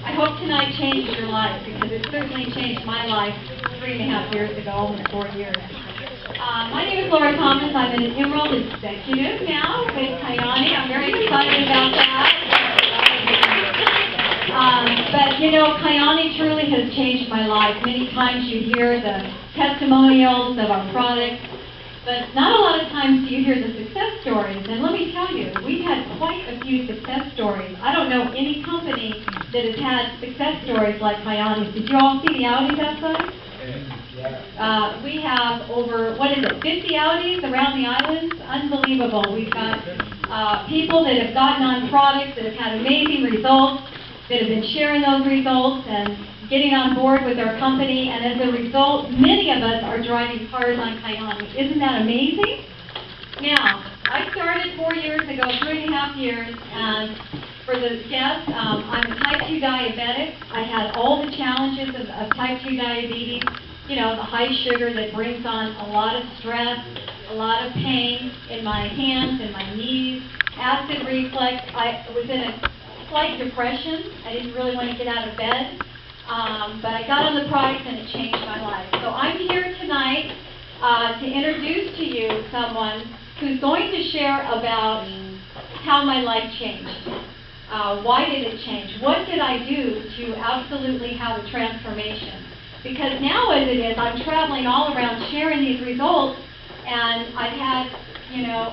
I hope tonight changes your life, because it certainly changed my life 3.5 years ago, almost 4 years. My name is Laura Thomas. I'm an Emerald Executive now with Kyani. I'm very excited about that. But you know, Kyani truly has changed my life. Many times you hear the testimonials of our products, but not a lot of times do you hear the success stories. And let me tell you, we've had quite a few success stories. I don't know any company that has had success stories like Kyani's. Did you all see the Audis outside? We have over, 50 Audis around the islands? Unbelievable. We've got people that have gotten on products that have had amazing results, that have been sharing those results and getting on board with our company, and as a result, many of us are driving cars on Kyani. Isn't that amazing? Now, I started 4 years ago, 3.5 years, and for the guests, I'm a type 2 diabetic. I had all the challenges of type 2 diabetes, you know, the high sugar that brings on a lot of stress, a lot of pain in my hands and my knees, acid reflux. I was in a slight depression. I didn't really want to get out of bed. But I got on the product and it changed my life. So I'm here tonight to introduce to you someone who's going to share about how my life changed. Why did it change? What did I do to absolutely have a transformation? Because now as it is, I'm traveling all around sharing these results, and I've had, you know,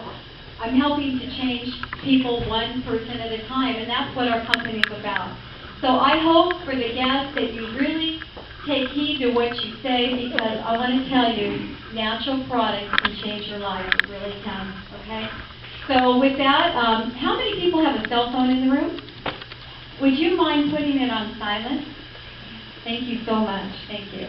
I'm helping to change people one person at a time, and that's what our company's about. So I hope for the guests that you really take heed to what you say, because I want to tell you, natural products can change your life. It really can, okay? So with that, how many people have a cell phone in the room? Would you mind putting it on silent? Thank you so much. Thank you.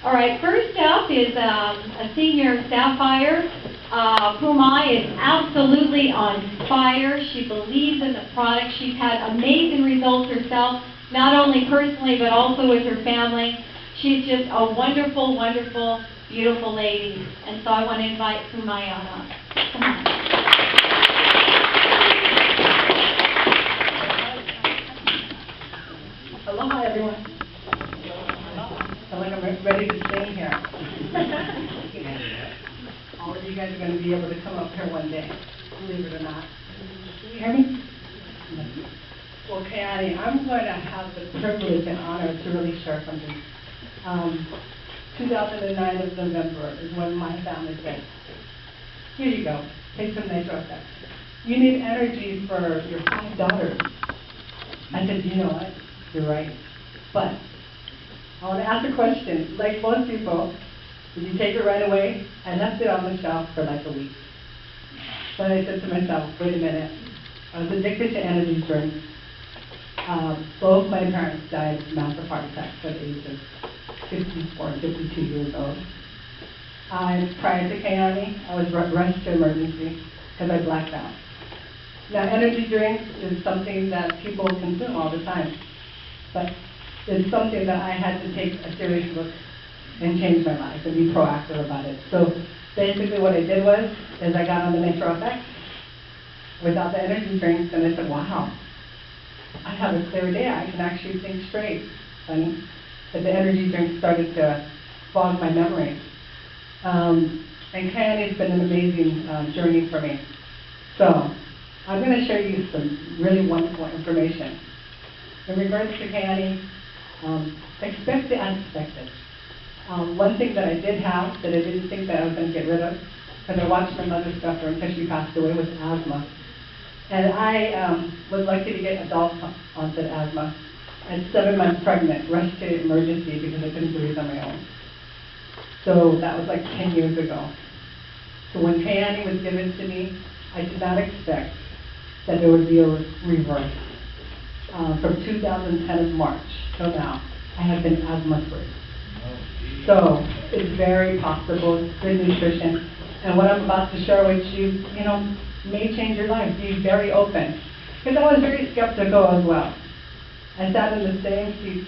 All right, first up is a senior sapphire. Puamai is absolutely on fire. She believes in the product. She's had amazing results herself, not only personally, but also with her family. She's just a wonderful, wonderful, beautiful lady. And so I want to invite Puamai on up. Come on. Aloha, everyone. I feel like I'm ready to sing here. All of you guys are going to be able to come up here one day, believe it or not. Can you hear me? Well, Kyani, I'm going to have the privilege and honor to really share something. 2009 of November is when my family said, here you go, take some nitro effects. You need energy for your 5 daughters. I said, you know what, you're right. But I want to ask a question. Like most people, did you take it right away? I left it on the shelf for like a week. Then I said to myself, wait a minute. I was addicted to energy drinks. Both my parents died of massive heart attacks at the age of 54 and 52 years old. Prior to Kyani, I was rushed to emergency because I blacked out. Now, energy drinks is something that people consume all the time. But it's something that I had to take a serious look and change my life and be proactive about it. So basically what I did was, is I got on the Nitro FX without the energy drinks, and I said, wow, I have a clear day. I can actually think straight. And but the energy drinks started to fog my memory. And Kyani's been an amazing journey for me. So I'm going to share you some really wonderful information. In regards to Kyani, expect the unexpected. One thing that I did have that I didn't think that I was going to get rid of, because I watched my mother suffer until she passed away with asthma. And I was lucky to get adult onset asthma. At 7 months pregnant, rushed to emergency because I couldn't breathe on my own. So that was like 10 years ago. So when Kyani was given to me, I did not expect that there would be a reverse. From 2010 of March till now, I have been asthma-free. So it's very possible, good nutrition. And what I'm about to share with you, may change your life. Be very open. Because I was very skeptical as well. I sat in the same seat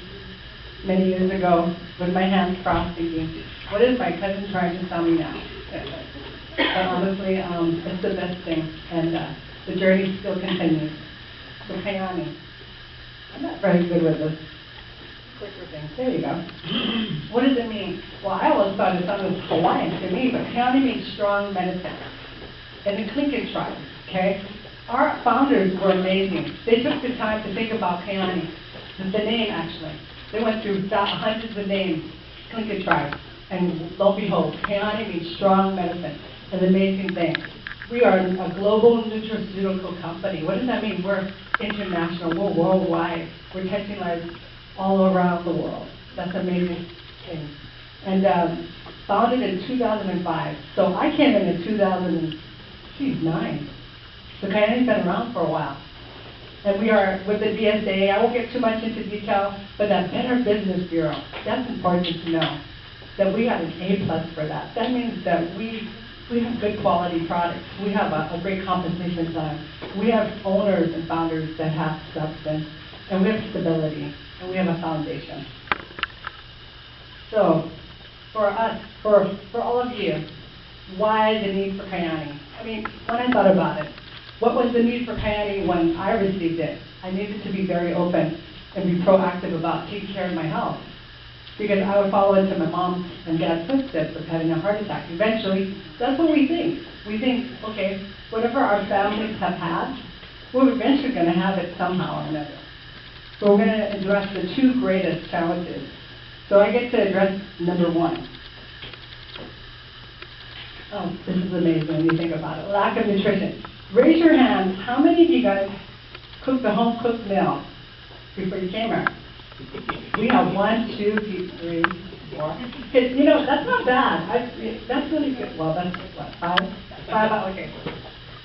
many years ago with my hands crossed thinking, what is my cousin trying to tell me now? But honestly, it's the best thing. And the journey still continues. So Kyani, I'm not very good with this clicker thing. There you go. What does it mean? Well, I always thought it sounded Hawaiian to me, but Kyani means strong medicine. And the Tlingit tribe, okay? Our founders were amazing. They took the time to think about Kyani, the name actually. They went through hundreds of names, Tlingit tribe. And lo and behold, Kyani means strong medicine. An amazing thing. We are a global nutraceutical company. What does that mean? We're international. We're worldwide. We're touching lives all around the world. That's an amazing thing. And founded in 2005. So I came in 2009. So Kyani's been around for a while. And we are with the DSA. I won't get too much into detail, but that Better Business Bureau, that's important to know. That we have an A+ for that. That means that we have good quality products. We have a great compensation plan. We have owners and founders that have substance, and we have stability, and we have a foundation. So, for us, for all of you, why the need for Kyani? I mean, when I thought about it, what was the need for Kyani when I received it? I needed to be very open and be proactive about taking care of my health. Because I would follow into my mom and dad's footsteps of having a heart attack. Eventually, that's what we think. We think, okay, whatever our families have had, we're eventually going to have it somehow or another. So we're going to address the two greatest challenges. So I get to address number one. Oh, this is amazing when you think about it. Lack of nutrition. Raise your hands. How many of you guys cooked a home-cooked meal before you came here? We have 1, 2, 3, 4. You know, that's not bad. That's really good. Well, that's what, 5? 5, okay.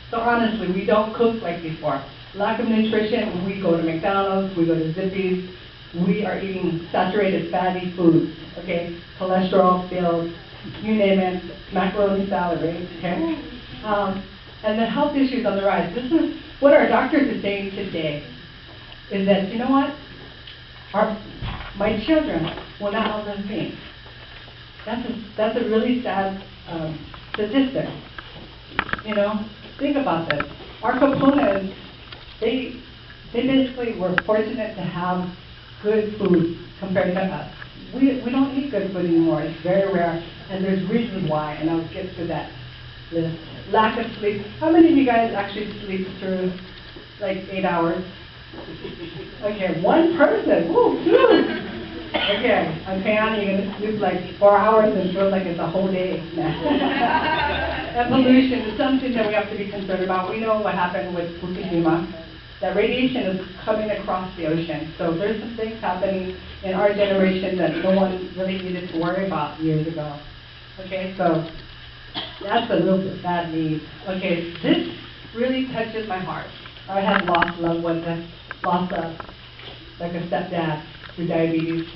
So honestly, we don't cook like before. Lack of nutrition, we go to McDonald's, we go to Zippy's. We are eating saturated fatty foods, okay? Cholesterol filled, you name it, macaroni salad, right? Okay? And the health issues on the rise. This is what our doctors are saying today, is that, you know what? My children will not outlive me. That's a really sad statistic. You know, think about this. Our components, they basically were fortunate to have good food compared to us. We don't eat good food anymore. It's very rare, and there's reasons why, and I'll get to that list. Lack of sleep. How many of you guys actually sleep through like 8 hours? Okay, one person. Woo, 2. Okay, I'm Kyani, you're going to sleep like 4 hours and feel like it's a whole day. And pollution is something that we have to be concerned about. We know what happened with Fukushima. That radiation is coming across the ocean. So there's some things happening in our generation that no one really needed to worry about years ago. Okay, so that's a little bit bad news. Okay, this really touches my heart. I have lost loved ones. Lost like a stepdad through diabetes.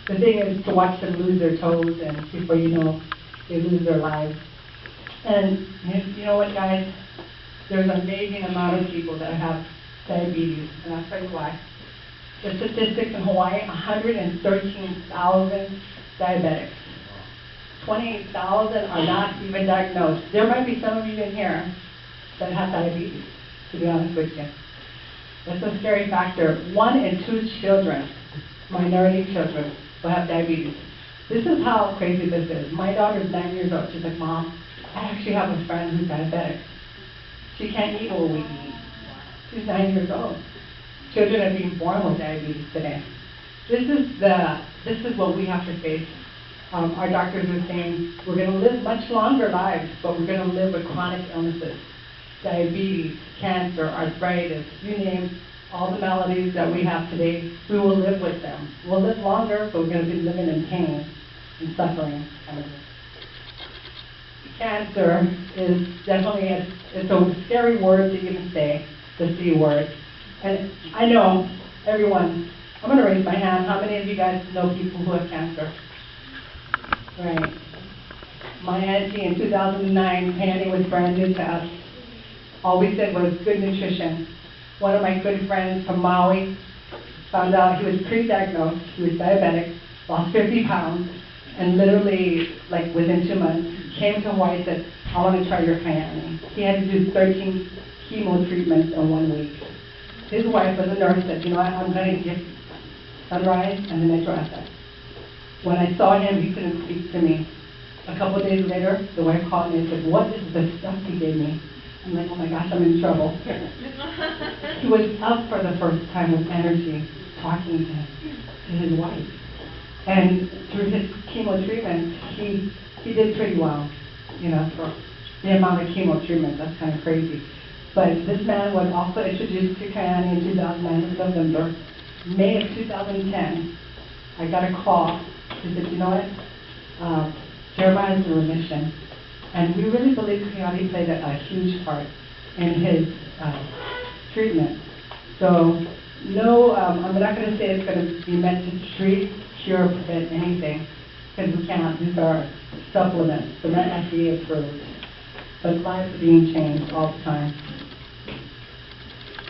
The thing is to watch them lose their toes, and before you know, they lose their lives. And you know what, guys? There's an amazing amount of people that have diabetes, and I'll tell you why. The statistics in Hawaii, 113,000 diabetics. 28,000 are not even diagnosed. There might be some of you in here that have diabetes, to be honest with you. That's a scary factor. 1 in 2 children, minority children, will have diabetes. This is how crazy this is. My daughter's 9 years old. She's like, Mom, I actually have a friend who's diabetic. She can't eat what we eat. She's 9 years old. Children are being born with diabetes today. This is what we have to face. Our doctors are saying we're going to live much longer lives, but we're going to live with chronic illnesses. Diabetes, cancer, arthritis, you name all the maladies that we have today, we will live with them. We'll live longer, but we're going to be living in pain and suffering. Cancer is definitely, it's a scary word to even say, the C word. And I know, everyone, I'm going to raise my hand. How many of you guys know people who have cancer? Right. My auntie in 2009, Kyani was brand new to us. All we said was good nutrition. One of my good friends from Maui found out he was pre-diagnosed, he was diabetic, lost 50 pounds, and literally, like within 2 months, came to Hawaii and said, I want to try your Kyani. He had to do 13 chemo treatments in 1 week. his wife was a nurse, said, you know what, I'm going to give sunrise and then I dress it. When I saw him, he couldn't speak to me. A couple of days later, the wife called me and said, what is the stuff he gave me? I'm like, oh my gosh, I'm in trouble. He was up for the first time with energy, talking to his wife. And through his chemo treatment, he did pretty well, you know, for the amount of chemo treatment. That's kind of crazy. But this man was also introduced to Kyani in 2009 in November. May of 2010, I got a call. He said, you know what, Jeremiah is in remission. And we really believe Kyani played a huge part in his treatment. So, no, I'm not going to say it's going to be meant to treat, cure, prevent anything, because we cannot. These are supplements. They're not FDA approved. But lives are being changed all the time.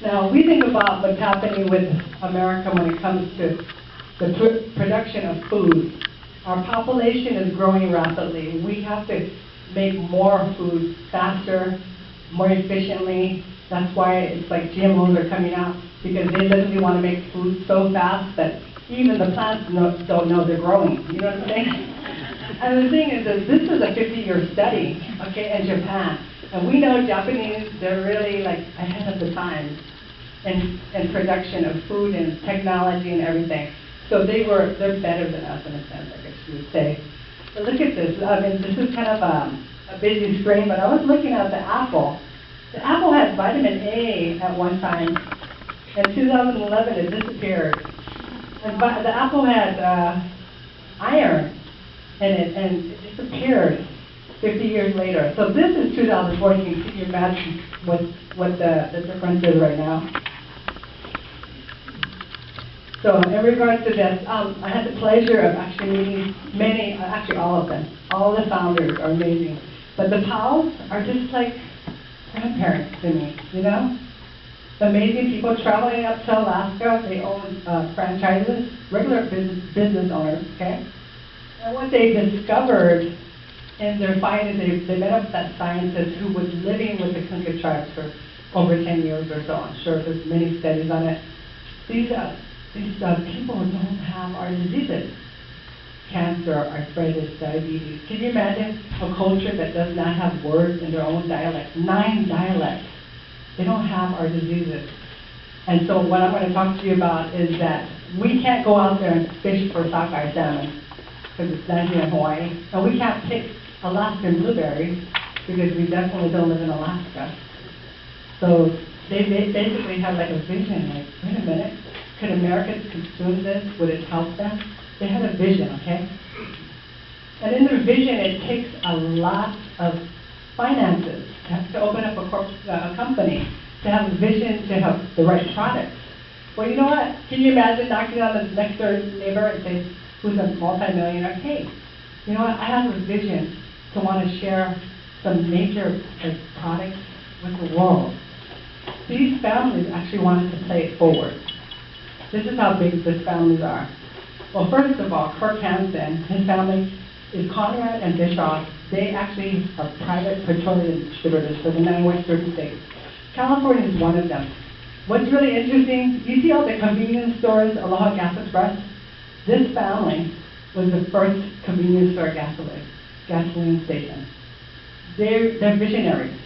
Now, we think about what's happening with America when it comes to the production of food. Our population is growing rapidly. We have to make more food faster, more efficiently. That's why it's like GMOs are coming out, because they literally want to make food so fast that even the plants don't know they're growing. You know what I'm saying? And the thing is that this is a 50-year study, okay, in Japan. And we know Japanese, they're really like ahead of the times in production of food and technology and everything. So they're better than us in a sense, I guess you would say. But look at this. I mean, this is kind of a busy screen, but I was looking at the apple. The apple had vitamin A at one time. In 2011, it disappeared. And the apple had iron in it, and it disappeared 50 years later. So this is 2014. Can you imagine what the difference is right now? So in regards to this, I had the pleasure of actually meeting many, actually all of them. All the founders are amazing. But the pals are just like grandparents to me, you know? Amazing people traveling up to Alaska. They own franchises, regular business owners, okay? And what they discovered in their findings, they met up with that scientist who was living with the Kunkka tribes for over 10 years or so. I'm sure there's many studies on it. These people don't have our diseases. Cancer, arthritis, diabetes. Can you imagine a culture that does not have words in their own dialect? 9 dialects. They don't have our diseases. And so what I'm going to talk to you about is that we can't go out there and fish for sockeye salmon because it's not here in Hawaii. And we can't pick Alaskan blueberries because we definitely don't live in Alaska. So they basically have like a vision, like, wait a minute, could Americans consume this? Would it help them? They had a vision, okay? And in their vision, it takes a lot of finances to open up a company, to have a vision, to have the right products. Well, you know what? Can you imagine knocking on the next door neighbor and saying, who's a multimillionaire, hey, you know what? I have a vision to want to share some major products with the world. These families actually wanted to play it forward. This is how big these families are. Well, first of all, Kirk Hansen, his family is Conrad and Bischoff. They actually are private petroleum distributors for the 9 western states. California is one of them. What's really interesting, you see all the convenience stores, Aloha Gas Express? This family was the first convenience store gasoline station. They're visionaries.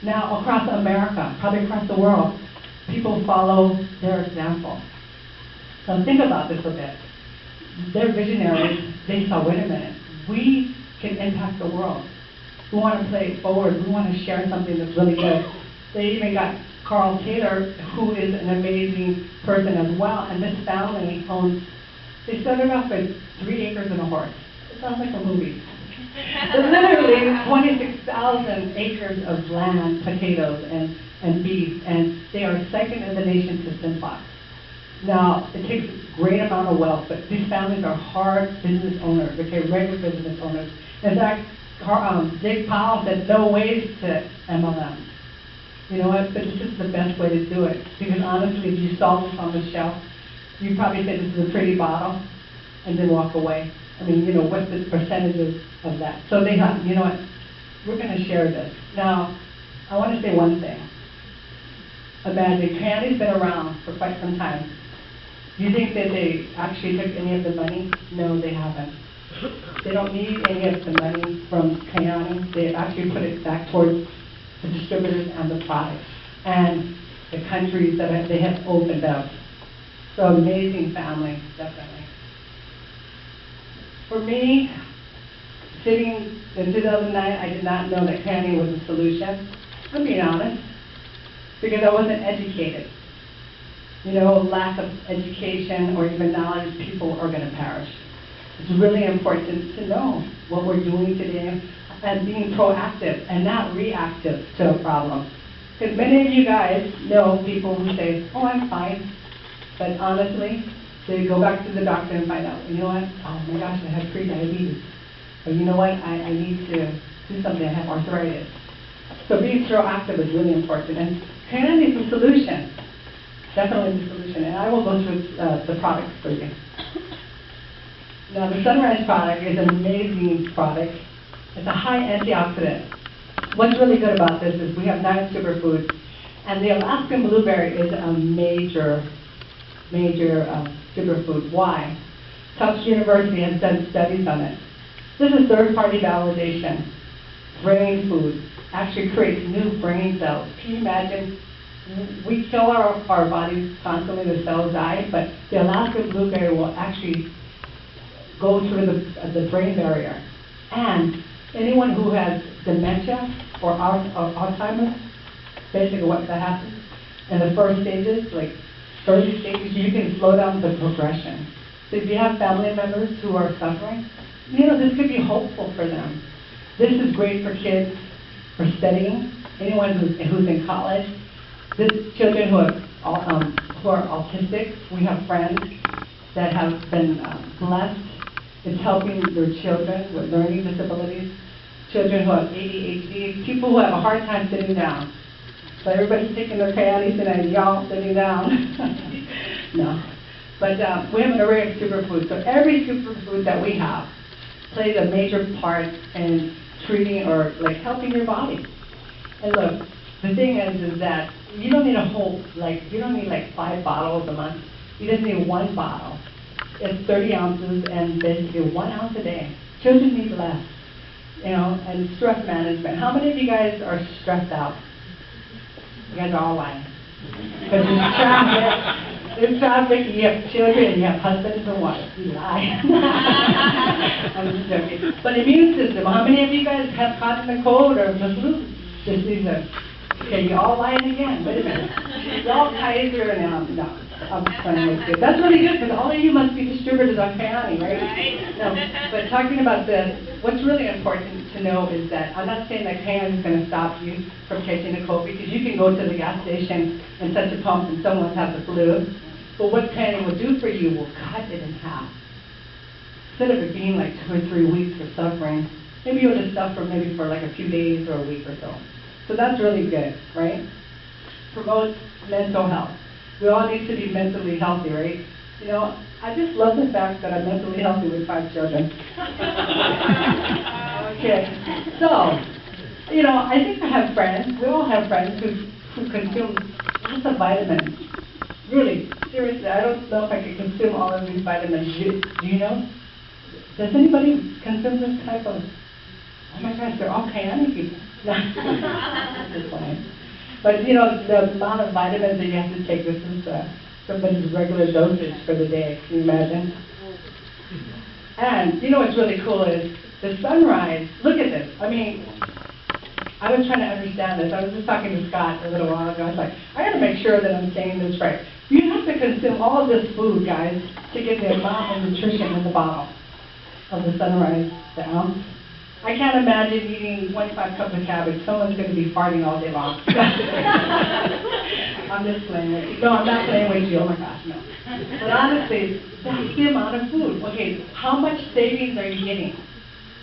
Now, across America, probably across the world, people follow their example. So think about this a bit. They're visionaries. They saw, wait a minute, we can impact the world. We want to play it forward. We want to share something that's really good. They even got Carl Taylor, who is an amazing person as well, and this family owns, they started off with 3 acres and a horse. It sounds like a movie. There's literally 26,000 acres of land, potatoes, and beef, and they are second in the nation to Simplot. Now, it takes a great amount of wealth, but these families are hard business owners, okay, regular business owners. In fact, Dick Powell said no ways to MLM. You know what, but this is the best way to do it. Because honestly, if you saw this on the shelf, you'd probably say this is a pretty bottle, and then walk away. I mean, you know, what's the percentages of that? So they have, you know what, we're going to share this. Now, I want to say one thing. Imagine, Kyani's been around for quite some time. Do you think that they actually took any of the money? No, they haven't. They don't need any of the money from Kyani. They actually put it back towards the distributors and the products and the countries that they have opened up. So amazing family, definitely. For me, sitting in 2009, I did not know that Kyani was a solution. I'm being honest, because I wasn't educated. You know, lack of education or even knowledge, people are going to perish. It's really important to know what we're doing today and being proactive and not reactive to a problem. Because many of you guys know people who say, oh, I'm fine. But honestly, they go back to the doctor and find out, you know what, oh my gosh, I have pre-diabetes. Or you know what, I need to do something, I have arthritis. So being proactive is really important. And Kyani is the solution. Definitely the solution. And I will go through the products for you. Now, the Sunrise product is an amazing product. It's a high antioxidant. What's really good about this is we have 9 superfoods, and the Alaskan blueberry is a major superfood. Why? Tufts University has done studies on it. This is third-party validation. Brain food actually creates new brain cells. Can you imagine? We kill our bodies constantly, the cells die, but the Alaskan blueberry will actually go through the brain barrier. And anyone who has dementia or Alzheimer's, basically what that happens in the first stages, like early stages, you can slow down the progression. So if you have family members who are suffering, you know, this could be hopeful for them. This is great for kids, for studying, anyone who's in college. This children who are autistic, we have friends that have been blessed. It's helping their children with learning disabilities, children who have ADHD, people who have a hard time sitting down. So everybody's taking their Kyani tonight, y'all sitting down. No. But we have an array of superfoods. So every superfood that we have plays a major part in treating or like helping your body. And look, the thing is that you don't need a whole, you don't need 5 bottles a month. You just need 1 bottle. It's 30 ounces and basically 1 ounce a day. Children need less, you know, and stress management. How many of you guys are stressed out? You guys are all lying. Because there's traffic, you have children, you have husbands and wives. You lie. I'm just joking. But immune system, how many of you guys have caught the cold or the flu? Just these are, okay, you all lying again. Wait a minute. Y'all Kaiser and no. I'm just trying to make it. That's really good because all of you must be distributors on Kyani, right? No, but talking about this, what's really important to know is that I'm not saying that Kyani is going to stop you from catching the cold because you can go to the gas station and touch a pump and someone has the flu. But what Kyani will do for you will cut it in half. Instead of it being 2 or 3 weeks of suffering, maybe you'll just suffer maybe for a few days or a week or so. So that's really good, right? Promotes mental health. We all need to be mentally healthy, right? You know, I just love the fact that I'm mentally healthy with 5 children. Okay, so, you know, I think I have friends, we all have friends who consume lots of vitamins. Really, seriously, I don't know if I could consume all of these vitamins. Do you know? Does anybody consume this type of, oh my gosh, they're all Kyani people. Just fine. But you know, the amount of vitamins that you have to take, this is somebody's regular dosage for the day. Can you imagine? And you know what's really cool is the sunrise. Look at this. I mean, I was trying to understand this. I was just talking to Scott a little while ago. I was like, I got to make sure that I'm saying this right. You have to consume all of this food, guys, to get the amount of nutrition in the bottle of the sunrise, the ounce. I can't imagine eating 25 cups of cabbage. Someone's going to be farting all day long. I'm just playing with you. No, I'm not playing with you. Oh my gosh, no. But honestly, that's the amount of food. Okay, how much savings are you getting?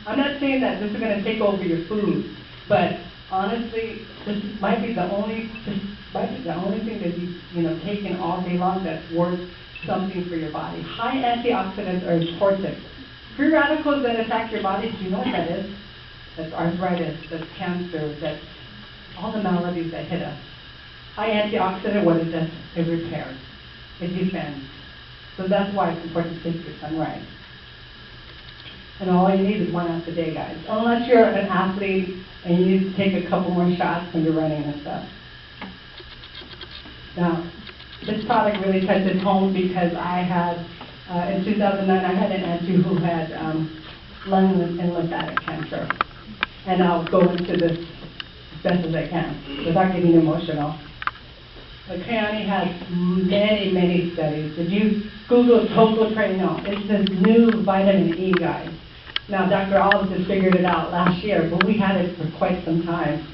I'm not saying that this is going to take over your food, but honestly, this might be the only thing that you take in all day long that's worth something for your body. High antioxidants are important. Free radicals that attack your body, do you know what that is? That's arthritis, that's cancer, that's all the maladies that hit us. High antioxidant, what it does, it repairs, it defends. So that's why it's important to take your sunrise. And all you need is 1 ounce a day, guys. Unless you're an athlete and you need to take a couple more shots when you're running and stuff. Now, this product really touches home because I had, in 2009, I had an auntie who had lung and lymphatic cancer. And I'll go into this as best as I can without getting emotional. But Kyani has many, many studies. If you Google tocotrienol, it's this new vitamin E, guys. Now, Dr. Olives has figured it out last year, but we had it for quite some time.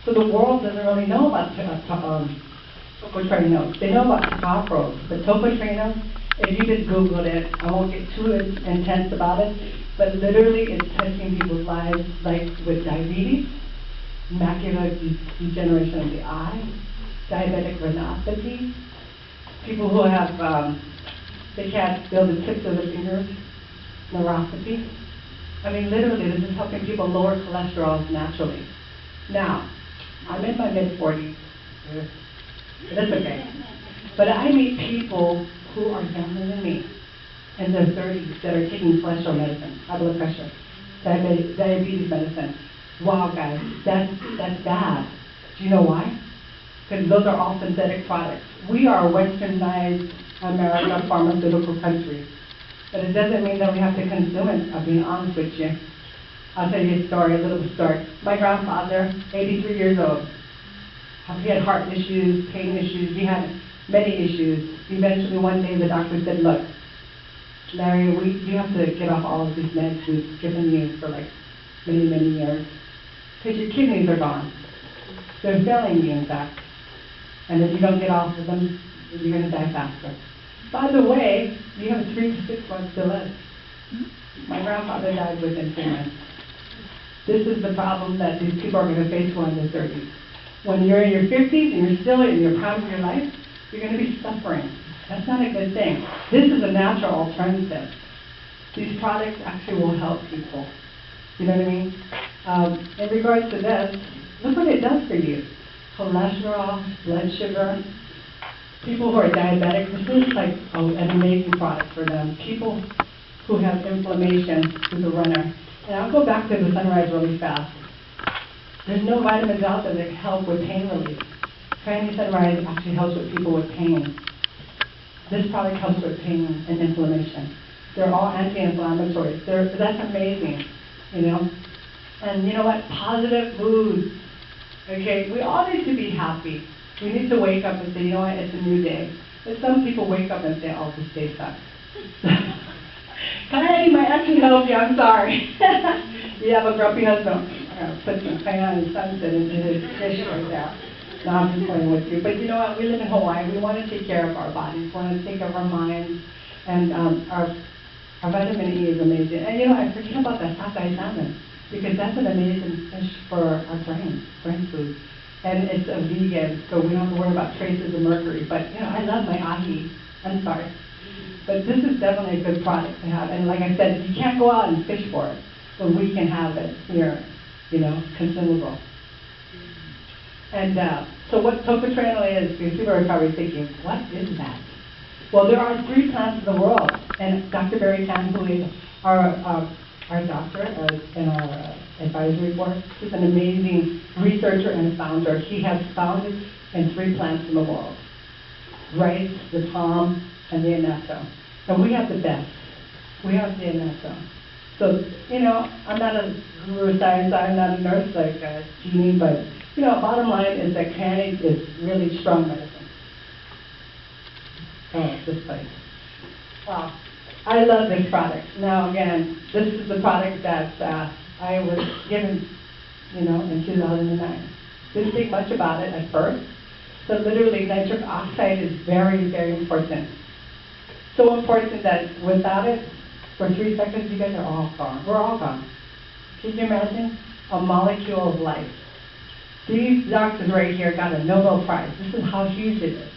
So the world doesn't really know about tocotrienol. They know about tocopherols, but tocotrienol, if you just Googled it, I won't get too intense about it, but literally it's touching people's lives, like with diabetes, macular degeneration of the eye, diabetic retinopathy, people who have, they can't feel the tips of their fingers, neuropathy. I mean, literally, this is helping people lower cholesterol naturally. Now, I'm in my mid-40s. That's okay. But I meet people who are younger than me, in their 30s, that are taking cholesterol medicine, high blood pressure, diabetes medicine. Wow, guys, that's bad. Do you know why? Because those are all synthetic products. We are a westernized American pharmaceutical country. But it doesn't mean that we have to consume it, I'll be honest with you. I'll tell you a story, a little story. My grandfather, 83 years old, he had heart issues, pain issues, he had many issues. Eventually one day the doctor said, look, Larry, you have to get off all of these meds we've given you for like many, many years. Because your kidneys are gone. They're failing you, in fact. And if you don't get off of them, you're going to die faster. By the way, you have 3 to 6 months to live. My grandfather died within 3 months. This is the problem that these people are going to face when in their 30s. When you're in your 50s and you're still in your prime of your life, you're going to be suffering. That's not a good thing. This is a natural alternative. These products actually will help people. You know what I mean? In regards to this, look what it does for you. Cholesterol, blood sugar. People who are diabetic, this is like an amazing product for them. People who have inflammation, who's a runner. And I'll go back to the sunrise really fast. There's no vitamins out there that help with pain relief. Kyani Sunrise actually helps with people with pain. This product helps with pain and inflammation. They're all anti-inflammatories. That's amazing, you know. And you know what? Positive mood. Okay, we all need to be happy. We need to wake up and say, you know what, it's a new day. But some people wake up and say, oh, this day sucks. Kyani might actually help you, I'm sorry. You have a grumpy husband. Put some Kyani sunset into his dish right there. No, I'm just playing with you. But you know what, we live in Hawaii. We want to take care of our bodies. We want to take care of our minds. And our vitamin E is amazing. And you know, I forget about that sockeye salmon, because that's an amazing fish for our brain food. And it's a vegan, so we don't have to worry about traces of mercury. But, you know, I love my ahi. I'm sorry. But this is definitely a good product to have. And like I said, you can't go out and fish for it, but we can have it here, you know, consumable. And so what tocotrienol is, because people are probably thinking, what is that? Well, there are 3 plants in the world. And Dr. Barry Tan, who is our doctor in our advisory board, he's an amazing researcher and founder. He has founded in 3 plants in the world: rice, the palm, and the anato. And we have the best. We have the anato. So, you know, I'm not a guru of science, I'm not a nurse like Jeannie, but, you know, bottom line is that Kyani is really strong medicine. Oh, this place. Wow. I love this product. Now, again, this is the product that I was given, you know, in 2009. Didn't think much about it at first. So literally, nitric oxide is very, very important. So important that without it, for 3 seconds, you guys are all gone. We're all gone. Can you imagine? A molecule of life. These doctors right here got a Nobel Prize. This is how huge it is.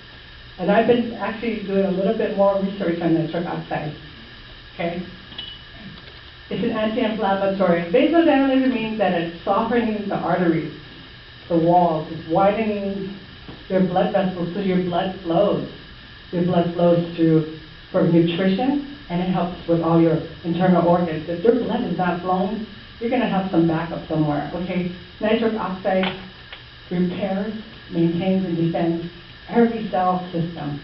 And I've been actually doing a little bit more research on nitric oxide. Okay? It's an anti-inflammatory. Vasodilator means that it's softening the arteries, the walls, it's widening Your blood vessels, so your blood flows. Your blood flows through for nutrition, and it helps with all your internal organs. If your blood is not flowing, you're going to have some backup somewhere. Okay, nitric oxide repairs, maintains, and defends every cell system.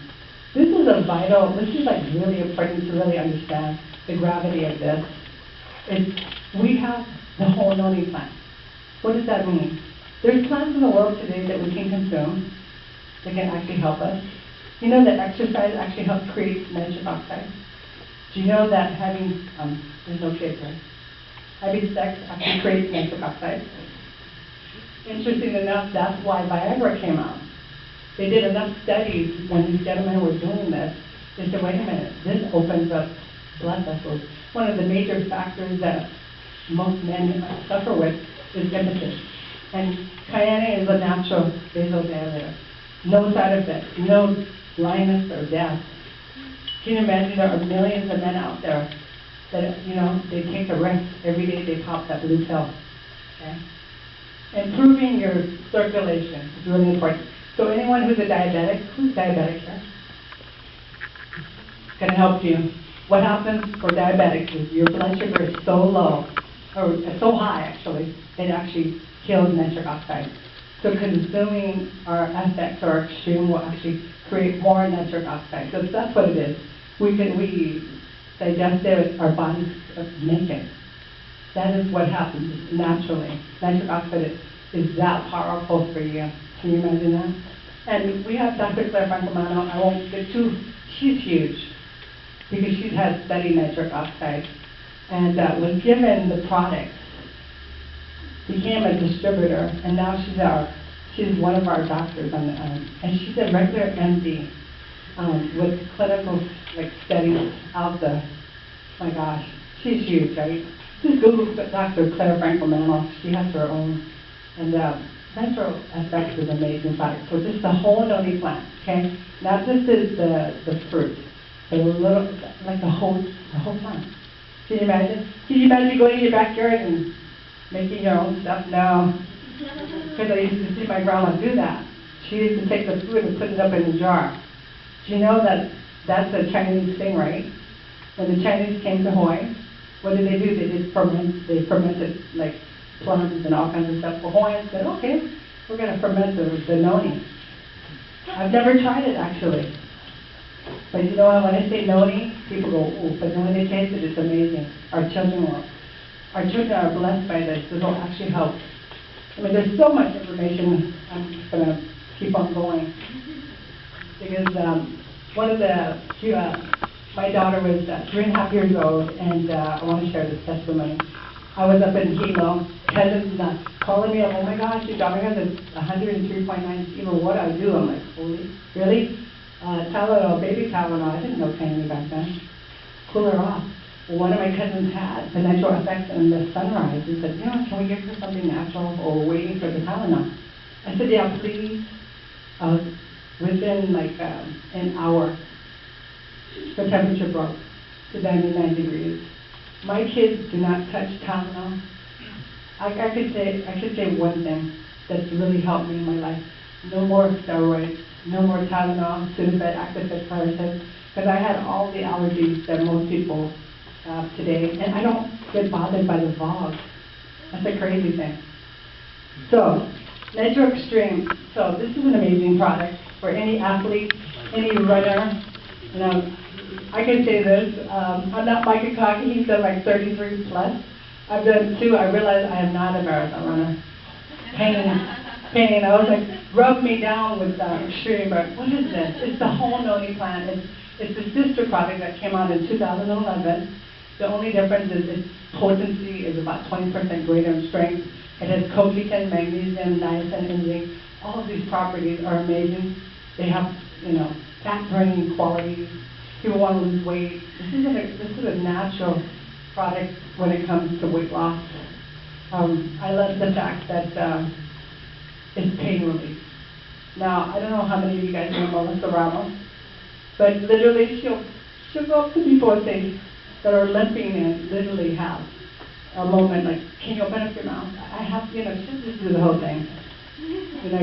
This is like really important to really understand the gravity of this. We have the whole noni plant. What does that mean? There's plants in the world today that we can consume that can actually help us. You know that exercise actually helps create nitric oxide? Do you know that having, there's no kids, right? Having sex actually creates nitric oxide? Interesting enough, that's why Viagra came out. They did enough studies when these gentlemen were doing this. They said, wait a minute, this opens up blood vessels. One of the major factors that most men suffer with is impetus. And Kyani is a natural vasodilator. No side effects, no blindness or death. Can you imagine there are millions of men out there that, you know, they take the risk every day they pop that blue pill. Okay? Improving your circulation is really important. So anyone who's a diabetic, who's diabetic here? Can I help you? What happens for diabetics is your blood sugar is so low, or so high actually, it actually kills nitric oxide. So consuming our FX or extreme will actually create more nitric oxide. So that's what it is. We digest it, our bodies make it. That is what happens naturally. Nitric oxide is that powerful for you. Can you imagine that? And we have Dr. Claire Francomano. I won't get too, she's huge because she has studied nitric oxide and was given the products, became a distributor, and now she's one of our doctors and she's a regular MD with clinical studies out there. My gosh, she's huge, right? Just Google Dr. Claire Francomano. She has her own, and Central FX is an amazing product. So this is the whole noni plant, okay? Not just the fruit, but a little like the whole plant. Can you imagine? Can you imagine going in your backyard and making your own stuff? No. Because I used to see my grandma do that. She used to take the food and put it up in a jar. Do you know that that's a Chinese thing, right? When the Chinese came to Hawaii, what did? They fermented like plums and all kinds of stuff. Hawaiians said, okay, we're going to ferment the noni. I've never tried it actually. But you know, when I say noni, people go, ooh, but when they taste it, it's amazing. Our children will. Our children are blessed by this. This will actually help. I mean, there's so much information. I'm just going to keep on going. Because my daughter was 3.5 years old, and I want to share this testimony. I was up in Hilo, cousins calling me up, oh my gosh, your daughter has a 103.9 fever, what do I do? I'm like, holy, really? Tylenol, baby Tylenol, I didn't know Kyani back then. Cool her off. Well, one of my cousins had the natural effects in the sunrise. He said, can we give her something natural, or we're waiting for the Tylenol? I said, yeah, please. Within an hour, the temperature broke to 99 degrees. My kids do not touch Tylenol. I could say one thing that's really helped me in my life. No more steroids, no more Tylenol, Sudafed, Actifed, Paracet, because I had all the allergies that most people have today, and I don't get bothered by the fog. That's a crazy thing. So, Nitro Extreme. So this is an amazing product for any athlete, any runner. You know, I can say this, I'm not Micah Cocky, he's done like 33 plus. I've done 2, I realized I am not a marathon runner. Pain, I was like, rub me down with Extreme, but what is this? It's the whole noni plant. It's the sister product that came out in 2011. The only difference is its potency is about 20% greater in strength. It has CoQ10, magnesium, niacin, and zinc. All of these properties are amazing. They have, fat-burning qualities. People want to lose weight. This is a natural product when it comes to weight loss. I love the fact that it's pain relief. Now, I don't know how many of you guys know Melissa Ramos, but literally she'll go up to people and say, that are limping and literally have a moment like, can you open up your mouth? I have, she'll just do the whole thing.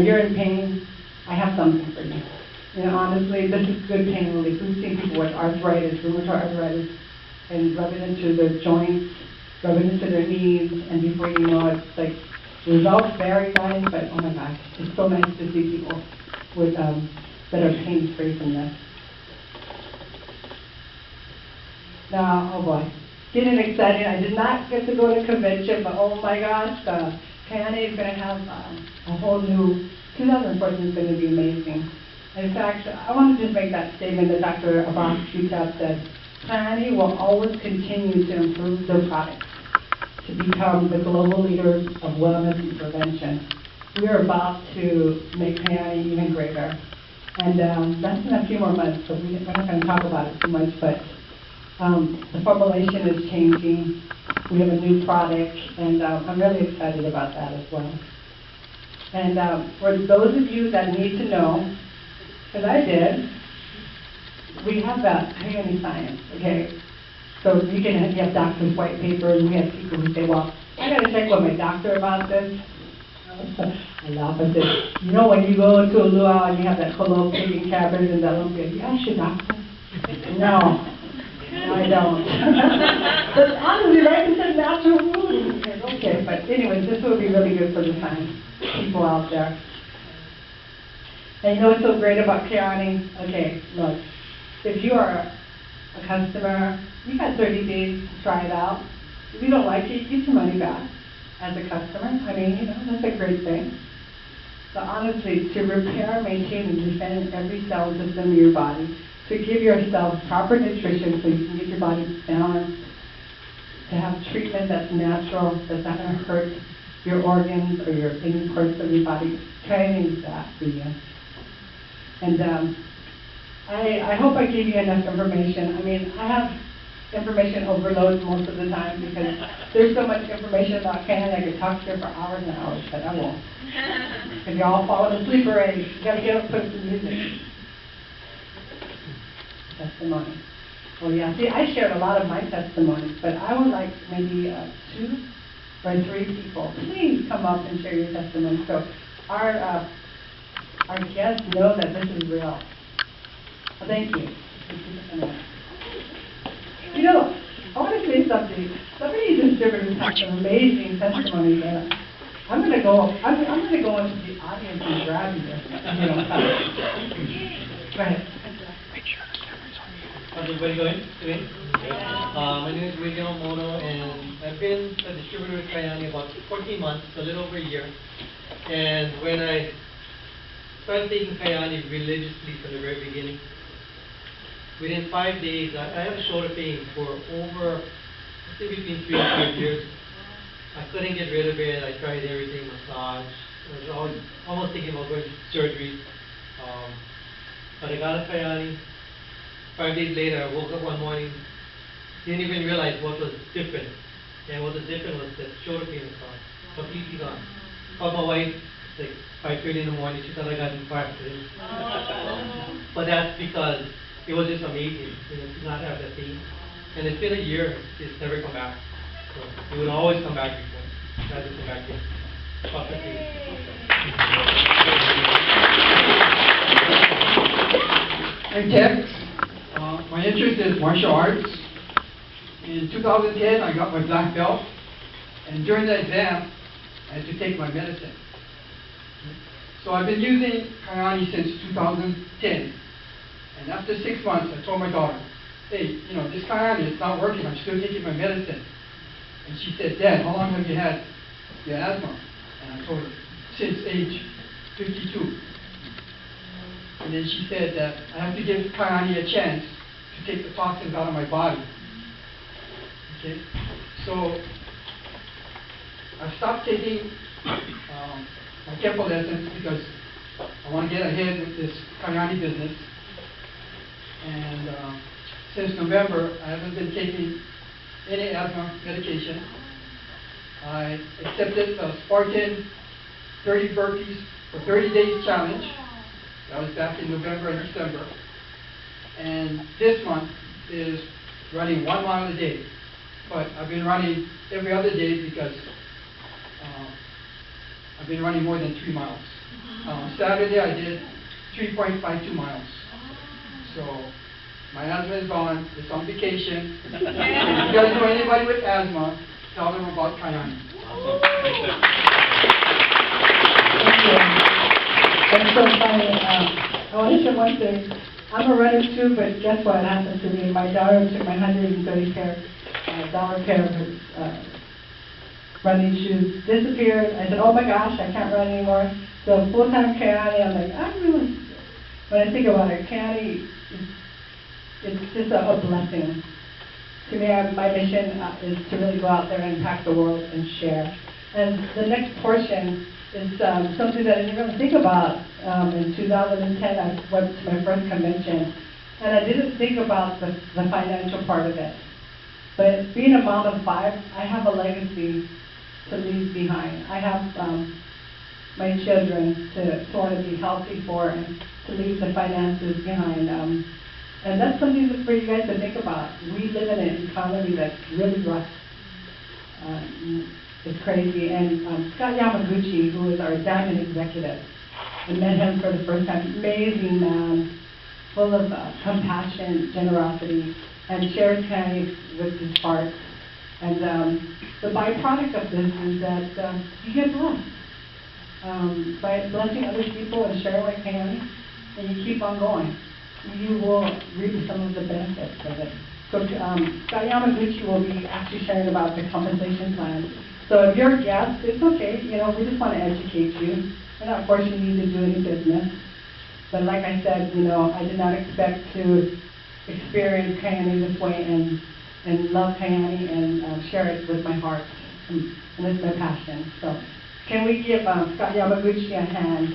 You're in pain, I have something for you. You know, honestly, this is good pain relief. We've seen people with arthritis, rheumatoid arthritis, and rub it into their joints, rub it into their knees, and before you know it, it's like, results vary, guys, but oh my gosh, it's so nice to see people with, that are pain-free from this. Now, oh boy, getting excited. I did not get to go to convention, but oh my gosh, Kyani is going to have a whole new, 2014 is going to be amazing. In fact, I want to just make that statement that Dr. Abbas Qtab said. Kyani will always continue to improve their products to become the global leaders of wellness and prevention. We are about to make Kyani even greater. And that's in a few more months, so we're not going to talk about it too much, but the formulation is changing. We have a new product, and I'm really excited about that as well. And for those of you that need to know, because I did, we have that Kyani science, okay? So you have doctor's white paper, and we have people who say, well, I got to check with my doctor about this. I laugh and say, you know, when you go to a luau and you have that colloquial cabinet and that lumpia, you ask your doctor? No. I don't. But honestly, right, it's a natural food. Okay, but anyways, this will be really good for the science people out there. And you know what's so great about Kyani? Okay, look, if you are a customer, you got 30 days to try it out. If you don't like it, get your money back as a customer. I mean, you know, that's a great thing. So honestly, to repair, maintain, and defend every cell system in your body, to give yourself proper nutrition so you can get your body balanced, to have treatment that's natural, that's not going to hurt your organs or any parts of your body. Kyani is that for you. And I hope I gave you enough information. I mean, I have information overload most of the time because there's so much information about Kyani. I could talk to you for hours and hours, but I won't. Because you're all falling asleep already. You got to get up and put some music. Testimony. Well, yeah, see, I shared a lot of my testimonies, but I would like maybe 2 or 3 people. Please come up and share your testimony so our guests know that this is real. Well, thank you. You know, I want to say something. Some of these distributors have some amazing testimonies. I'm going to go into the audience and grab you. You know, go ahead. How's everybody doing? My name is William Mono, and I've been a distributor with Kyani about 14 months, a little over a year. And when I started taking Kyani religiously from the very beginning, within 5 days, I had a shoulder pain for over, I think, between 3 and 5 years. I couldn't get rid of it. I tried everything, massage. I was almost thinking about going to surgery. But I got a Kyani. 5 days later, I woke up one morning, didn't even realize what was different. And what was different was that shoulder pain was gone, completely gone. Called my wife, like 5:30 in the morning, she thought I got infarcted. But that's because it was just amazing, you know, to not have that pain. And it's been a year, it's never come back. So it would always come back before. It hasn't come back yet. Fuck that pain. Hey, Tex. My interest is martial arts. In 2010, I got my black belt, and during the exam, I had to take my medicine. So I've been using Kyani since 2010, and after 6 months, I told my daughter, hey, you know, this Kyani is not working, I'm still taking my medicine. And she said, Dad, how long have you had your asthma? And I told her, since age 52. And then she said that I have to give Kyani a chance to take the toxins out of my body. Okay? So I stopped taking my Keppel lessons because I want to get ahead with this Kyani business. And since November, I haven't been taking any asthma medication. I accepted the Spartan 30 burpees for 30 days challenge. That was back in November and December. And this month is running 1 mile a day. But I've been running every other day because I've been running more than 3 miles. Saturday I did 3.52 miles. So, my asthma is gone, it's on vacation. If you guys know anybody with asthma, tell them about Kyani. Awesome. Thanks, sir. Thank you. That's so funny. I want to share one thing. I'm a runner too, but guess what happened to me? My daughter took my $130 pair of running shoes, disappeared. I said, oh my gosh, I can't run anymore. So full-time Kyani, I'm like, when I think about it, Kyani, it's just a blessing. To me, my mission is to really go out there and impact the world and share. And the next portion is something that I didn't really think about. In 2010, I went to my first convention, and I didn't think about the financial part of it. But being a mom of 5, I have a legacy to leave behind. I have my children to want to be healthy for and to leave the finances behind. And that's something for you guys to think about. We live in an economy that's really rough. It's crazy. And Scott Yamaguchi, who is our diamond executive, I met him for the first time. Amazing man, full of compassion, generosity, and shares Kyani with his heart. And the byproduct of this is that you get blessed. By blessing other people and sharing like Kyani, and you keep on going, you will reap some of the benefits of it. So Scott Yamaguchi will be actually sharing about the compensation plan. So if you're a guest, it's okay. You know, we just want to educate you. We're not forcing you to do any business. But like I said, you know, I did not expect to experience Kyani this way and love Kyani and share it with my heart. And it's my passion. So can we give Scott Yamaguchi a hand?